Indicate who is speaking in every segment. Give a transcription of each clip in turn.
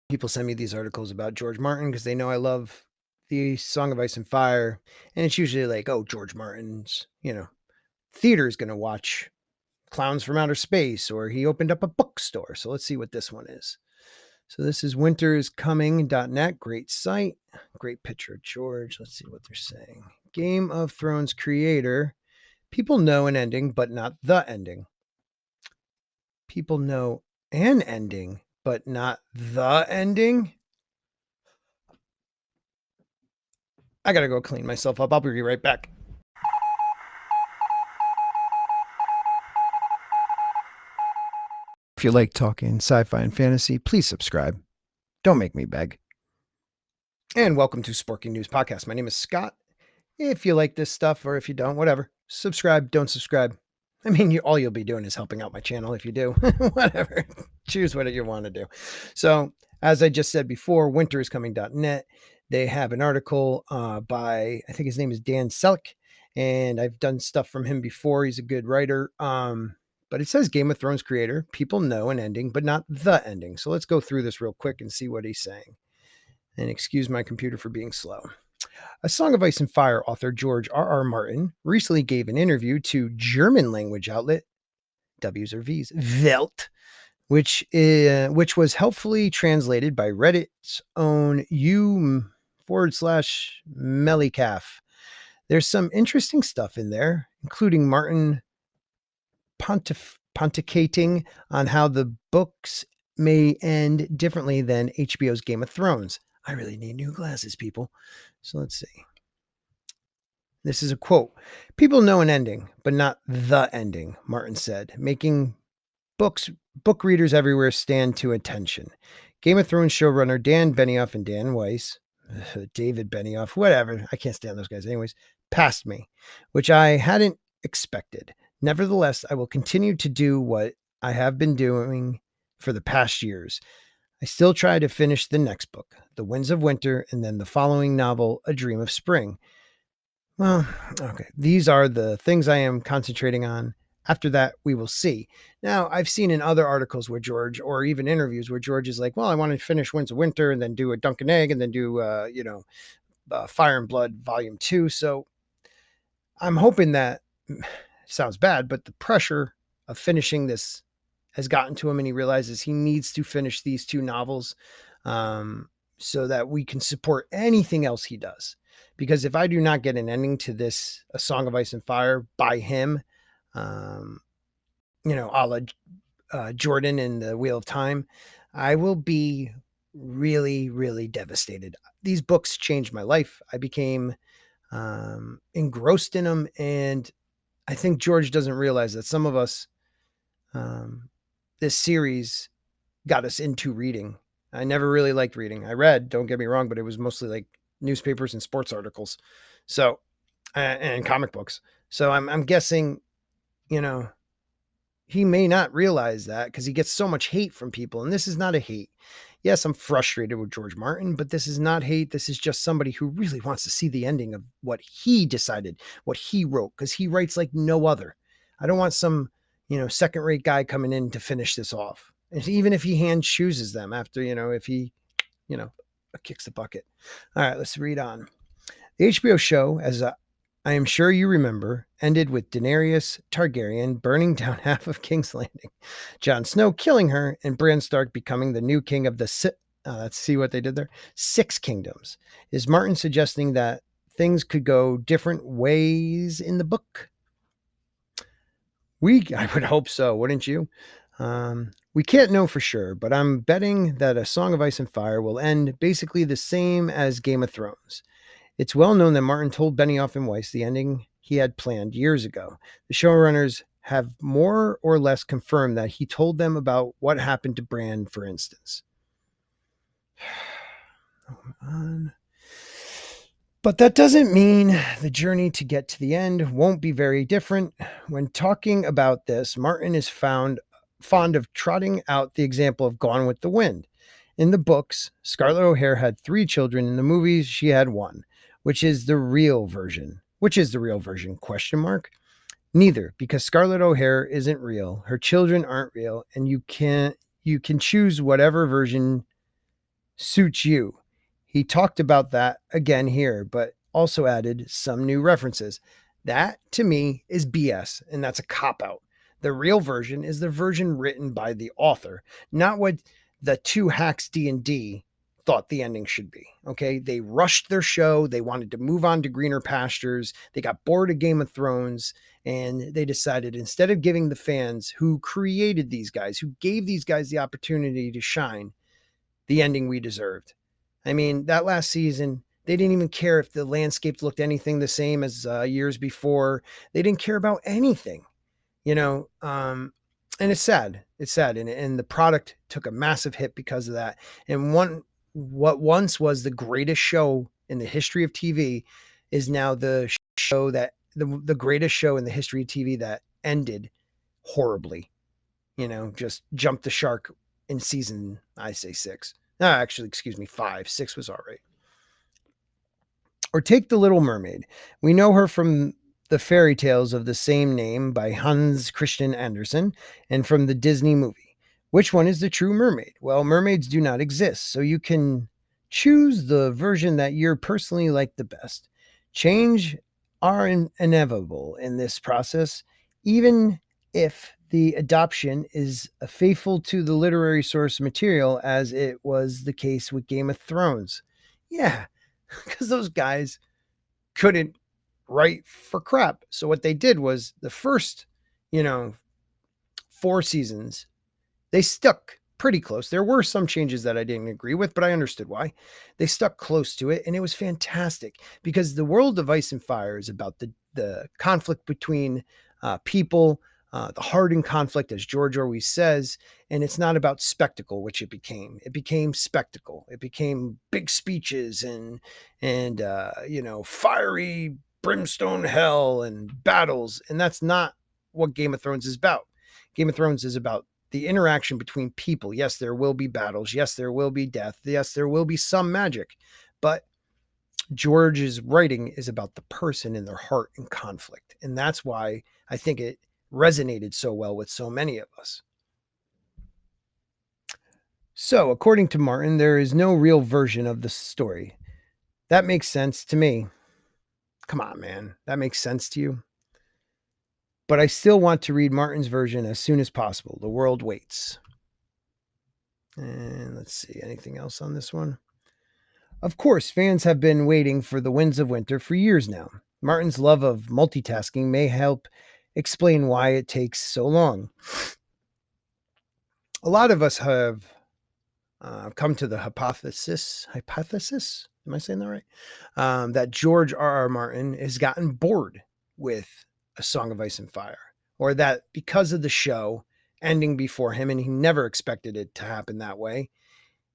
Speaker 1: People send me these articles about George Martin because they know I love the Song of Ice and Fire. And it's usually like, oh, George Martin's, theater is going to watch Clowns from Outer Space, or he opened up a bookstore. So let's see what this one is. So this is winteriscoming.net. Great site. Great picture of George. Let's see what they're saying. Game of Thrones creator. People know an ending, but not the ending. People know an ending, but not the ending. I gotta go clean myself up. I'll be right back. If you like talking sci-fi and fantasy, please subscribe. Don't make me beg. And welcome to Sporking News Podcast. My name is Scott. If you like this stuff, or if you don't, whatever, subscribe, don't subscribe. I mean, all you'll be doing is helping out my channel if you do. Whatever. Choose what you want to do. So, as I just said before, winteriscoming.net, they have an article by, I think his name is Dan Selcke, and I've done stuff from him before. He's a good writer. But it says Game of Thrones creator. People know an ending, but not the ending. So let's go through this real quick and see what he's saying. And excuse my computer for being slow. A Song of Ice and Fire author George R.R. Martin recently gave an interview to German language outlet, W's or V's, Welt, which was helpfully translated by Reddit's own u/Mellycalf. There's some interesting stuff in there, including Martin pontificating on how the books may end differently than HBO's Game of Thrones. I really need new glasses, people. So let's see. This is a quote. People know an ending, but not the ending, Martin said, making book readers everywhere stand to attention. Game of Thrones showrunner Dan Benioff and Dan Weiss, David Benioff, whatever, I can't stand those guys anyways, passed me, which I hadn't expected. Nevertheless, I will continue to do what I have been doing for the past years. I still try to finish the next book, The Winds of Winter, and then the following novel, A Dream of Spring. Well, okay. These are the things I am concentrating on. After that, we will see. Now, I've seen in other articles where George, or even interviews where George is like, well, I want to finish Winds of Winter and then do a Dunk and Egg and then do, Fire and Blood Volume 2. So I'm hoping that, sounds bad, but the pressure of finishing this has gotten to him and he realizes he needs to finish these two novels so that we can support anything else he does. Because if I do not get an ending to this, A Song of Ice and Fire by him, a la Jordan in the Wheel of Time, I will be really, really devastated. These books changed my life. I became engrossed in them. And I think George doesn't realize that some of us, this series got us into reading. I never really liked reading. I read, don't get me wrong, but it was mostly like newspapers and sports articles. So, and comic books. So I'm guessing, he may not realize that because he gets so much hate from people. And this is not a hate. Yes, I'm frustrated with George Martin, but this is not hate. This is just somebody who really wants to see the ending of what he decided, what he wrote, because he writes like no other. I don't want some, second-rate guy coming in to finish this off. And even if he hand chooses them after, if he, kicks the bucket. All right, let's read on. The HBO show, as I am sure you remember, ended with Daenerys Targaryen burning down half of King's Landing, Jon Snow killing her, and Bran Stark becoming the new king of the let's see what they did there. 6 kingdoms. Is Martin suggesting that things could go different ways in the book? I would hope so, wouldn't you? We can't know for sure, but I'm betting that A Song of Ice and Fire will end basically the same as Game of Thrones. It's well known that Martin told Benioff and Weiss the ending he had planned years ago. The showrunners have more or less confirmed that he told them about what happened to Bran, for instance. But that doesn't mean the journey to get to the end won't be very different. When talking about this, Martin is fond of trotting out the example of Gone with the Wind. In the books, Scarlett O'Hara had 3 children. In the movies, she had 1. Which is the real version? Question mark. Neither, because Scarlett O'Hara isn't real. Her children aren't real, and you can choose whatever version suits you. He talked about that again here, but also added some new references. That to me is BS, and that's a cop out. The real version is the version written by the author, not what the two hacks D&D thought the ending should be. Okay? They rushed their show, they wanted to move on to greener pastures, they got bored of Game of Thrones, and they decided instead of giving the fans who created these guys, who gave these guys the opportunity to shine, the ending we deserved. I mean, that last season, they didn't even care if the landscape looked anything the same as years before. They didn't care about anything, you know. And it's sad. It's sad, and the product took a massive hit because of that. And what once was the greatest show in the history of TV is now the show that the greatest show in the history of TV that ended horribly. Just jumped the shark in season, I say 6. No, actually, excuse me, 5. 6 was all right. Or take The Little Mermaid. We know her from the fairy tales of the same name by Hans Christian Andersen and from the Disney movie. Which one is the true mermaid? Well, mermaids do not exist, so you can choose the version that you personally like the best. Change are inevitable in this process, even if the adoption is faithful to the literary source material, as it was the case with Game of Thrones. Yeah, because those guys couldn't write for crap. So what they did was the first, you know, 4 seasons, they stuck pretty close. There were some changes that I didn't agree with, but I understood why. They stuck close to it, and it was fantastic because the world of Ice and Fire is about the conflict between people, the hardened conflict, as George always says, and it's not about spectacle, which it became. It became spectacle. It became big speeches and fiery brimstone hell and battles, and that's not what Game of Thrones is about. Game of Thrones is about the interaction between people. Yes, there will be battles. Yes, there will be death. Yes, there will be some magic. But George's writing is about the person in their heart and conflict. And that's why I think it resonated so well with so many of us. So, according to Martin, there is no real version of the story. That makes sense to me. Come on, man. That makes sense to you? But I still want to read Martin's version as soon as possible. The world waits. And let's see, anything else on this one? Of course, fans have been waiting for The Winds of Winter for years now. Martin's love of multitasking may help explain why it takes so long. A lot of us have come to the hypothesis, am I saying that right? That George R.R. Martin has gotten bored with A Song of Ice and Fire, or that because of the show ending before him, and he never expected it to happen that way,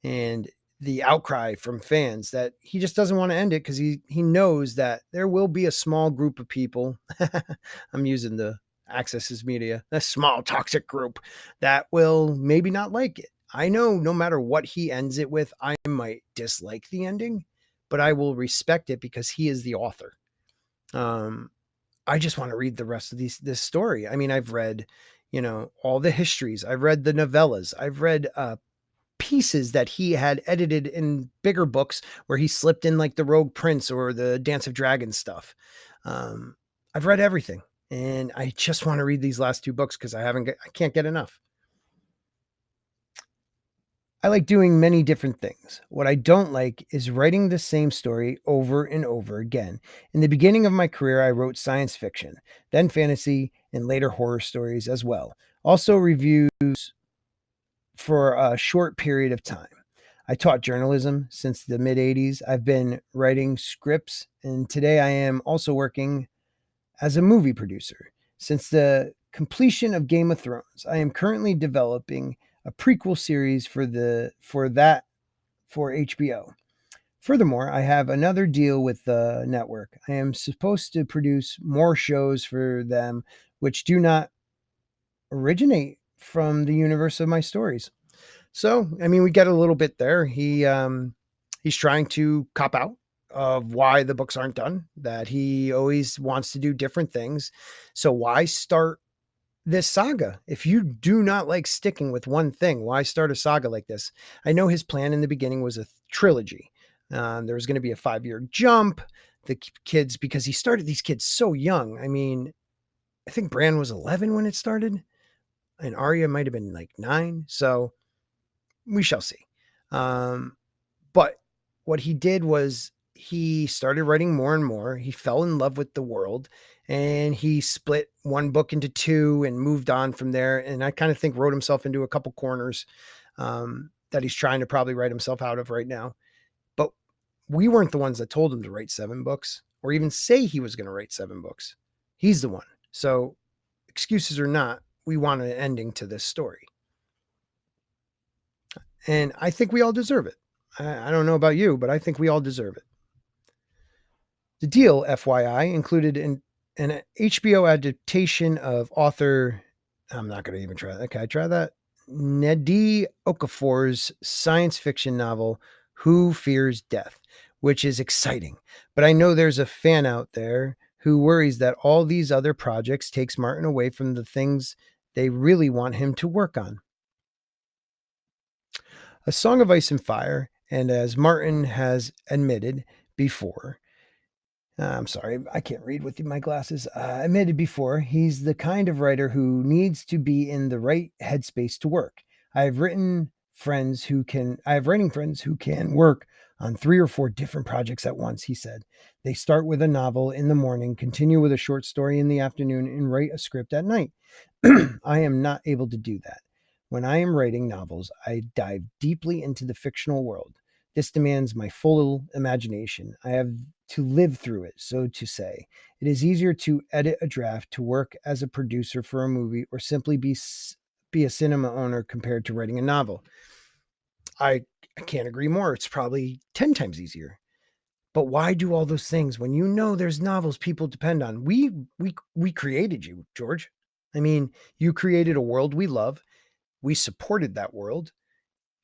Speaker 1: and the outcry from fans that he just doesn't want to end it because he knows that there will be a small group of people. I'm using the Access's media, a small toxic group that will maybe not like it. I know no matter what he ends it with, I might dislike the ending, but I will respect it because he is the author. I just want to read the rest of this story. I mean, I've read, all the histories. I've read the novellas. I've read pieces that he had edited in bigger books where he slipped in like the Rogue Prince or the Dance of Dragons stuff. I've read everything, and I just want to read these last 2 books because I can't get enough. I like doing many different things. What I don't like is writing the same story over and over again. In the beginning of my career, I wrote science fiction, then fantasy, and later horror stories as well. Also reviews for a short period of time. I taught journalism since the mid 80s. I've been writing scripts, and today I am also working as a movie producer. Since the completion of Game of Thrones, I am currently developing a prequel series for HBO. Furthermore, I have another deal with the network. I am supposed to produce more shows for them which do not originate from the universe of my stories. So, I mean, we get a little bit there. He's trying to cop out of why the books aren't done, that he always wants to do different things. So why start this saga. If you do not like sticking with one thing, why start a saga like this? I know his plan in the beginning was a trilogy. There was going to be a 5-year jump. The kids, because he started these kids so young. I mean, I think Bran was 11 when it started, and Arya might have been like 9. So we shall see. Um, but what he did was he started writing more and more. He fell in love with the world and he split one book into two and moved on from there. And I kind of think wrote himself into a couple corners that he's trying to probably write himself out of right now. But we weren't the ones that told him to write 7 books or even say he was going to write 7 books. He's the one. So, excuses or not, we want an ending to this story. And I think we all deserve it. I don't know about you, but I think we all deserve it. The deal, FYI, included an HBO adaptation of author, I'm not going to even try that. Okay, I try that. Nnedi Okorafor's science fiction novel, Who Fears Death, which is exciting. But I know there's a fan out there who worries that all these other projects takes Martin away from the things they really want him to work on. A Song of Ice and Fire, and as Martin has admitted before, I'm sorry, I can't read with my glasses. Admitted before, he's the kind of writer who needs to be in the right headspace to work. I have writing friends who can work on 3 or 4 different projects at once, he said. They start with a novel in the morning, continue with a short story in the afternoon, and write a script at night. I am not able to do that. When I am writing novels, I dive deeply into the fictional world. This demands my full imagination. I have to live through it, so to say. It is easier to edit a draft, to work as a producer for a movie, or simply be a cinema owner compared to writing a novel. I can't agree more. It's probably 10 times easier. But why do all those things when you know there's novels people depend on? We created you, George. I mean, you created a world we love. We supported that world.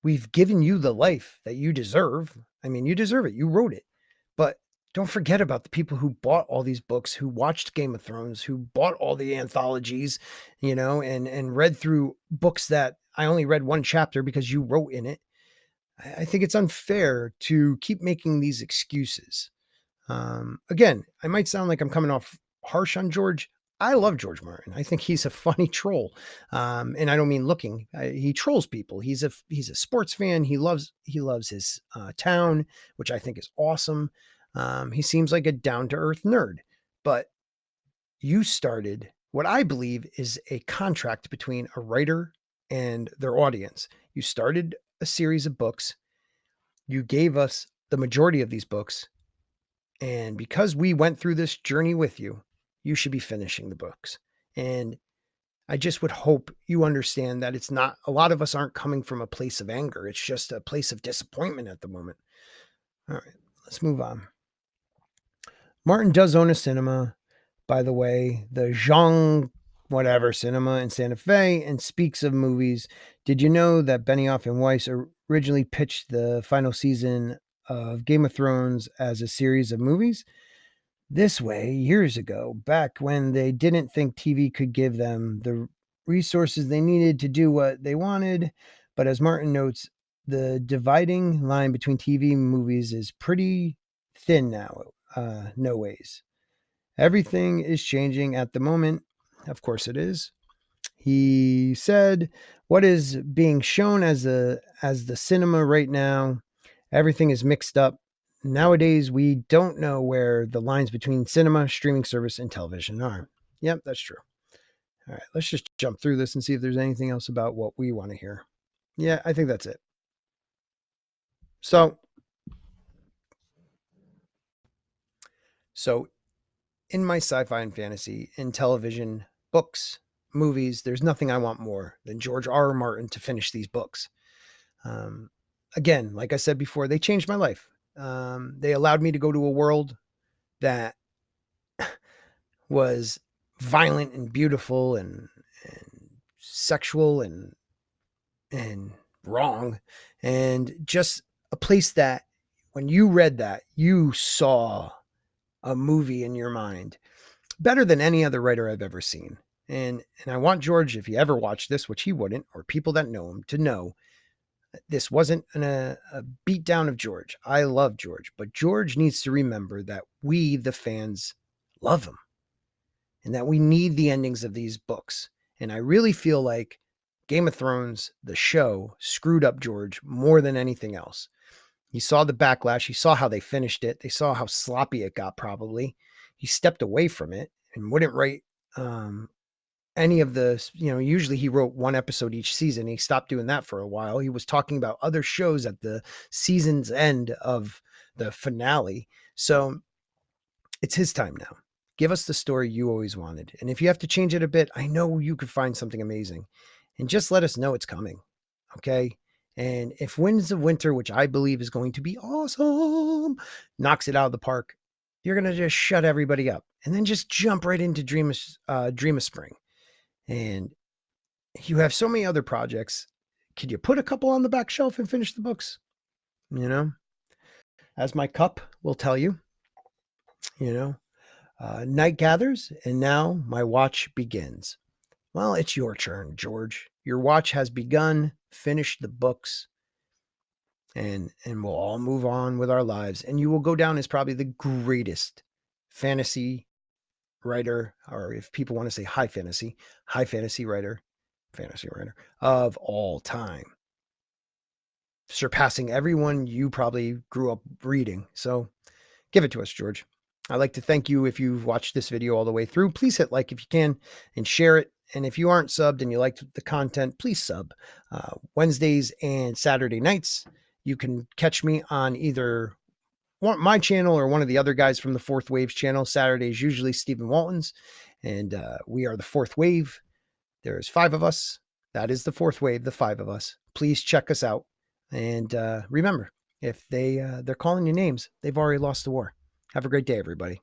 Speaker 1: We've given you the life that you deserve. I mean, you deserve it. You wrote it. But don't forget about the people who bought all these books, who watched Game of Thrones, who bought all the anthologies, and read through books that I only read one chapter because you wrote in it. I think it's unfair to keep making these excuses. Again, I might sound like I'm coming off harsh on George. I love George Martin. I think he's a funny troll, and I don't mean looking. He trolls people. He's a sports fan. He loves his town, which I think is awesome. He seems like a down to earth nerd. But you started what I believe is a contract between a writer and their audience. You started a series of books. You gave us the majority of these books. And because we went through this journey with you, you should be finishing the books. And I just would hope you understand that it's not, a lot of us aren't coming from a place of anger. It's just a place of disappointment at the moment. All right, let's move on. Martin does own a cinema, by the way, the Zhang whatever cinema in Santa Fe, and speaks of movies. Did you know that Benioff and Weiss originally pitched the final season of Game of Thrones as a series of movies? This way, years ago, back when they didn't think TV could give them the resources they needed to do what they wanted. But as Martin notes, the dividing line between TV and movies is pretty thin now, no ways. Everything is changing at the moment. Of course it is. He said, what is being shown as the cinema right now, everything is mixed up. Nowadays, we don't know where the lines between cinema, streaming service, and television are. Yep, that's true. All right, let's just jump through this and see if there's anything else about what we want to hear. Yeah, I think that's it. So, so in my sci-fi and fantasy, in television, books, movies, there's nothing I want more than George R. R. Martin to finish these books. Um, Again, like I said before, they changed my life. They allowed me to go to a world that was violent and beautiful and sexual and wrong, and just a place that when you read that, you saw a movie in your mind better than any other writer I've ever seen. And I want George, if he ever watched this, which he wouldn't, or people that know him, to know this wasn't a beat down of George. I love George, but George needs to remember that we, the fans, love him and that we need the endings of these books. And I really feel like Game of Thrones, the show, screwed up George more than anything else. He saw the backlash. He saw how they finished it. They saw how sloppy it got, probably. He stepped away from it and wouldn't write any of the, usually he wrote one episode each season. He stopped doing that for a while. He was talking about other shows at the season's end of the finale. So it's his time now. Give us the story you always wanted. And if you have to change it a bit, I know you could find something amazing. And just let us know it's coming. Okay. And if Winds of Winter, which I believe is going to be awesome, knocks it out of the park, you're going to just shut everybody up and then just jump right into Dream of Spring. And you have so many other projects. Could you put a couple on the back shelf and finish the books? You know, as my cup will tell you, you know, night gathers and now my watch begins. Well, it's your turn, George. Your watch has begun. Finish the books and we'll all move on with our lives. And you will go down as probably the greatest fantasy writer, or if people want to say high fantasy writer, fantasy writer of all time, surpassing everyone you probably grew up reading. So give it to us, George. I'd like to thank you if you've watched this video all the way through. Please hit like if you can and share it. And if you aren't subbed and you liked the content, please sub. Wednesdays and Saturday nights, you can catch me on either my channel or one of the other guys from the Fourth Waves channel. Saturdays usually Stephen Walton's, and we are the Fourth Wave. There's 5 of us. That is the Fourth Wave, the 5 of us. Please check us out. And remember, if they're calling you names, they've already lost the war. Have a great day, everybody.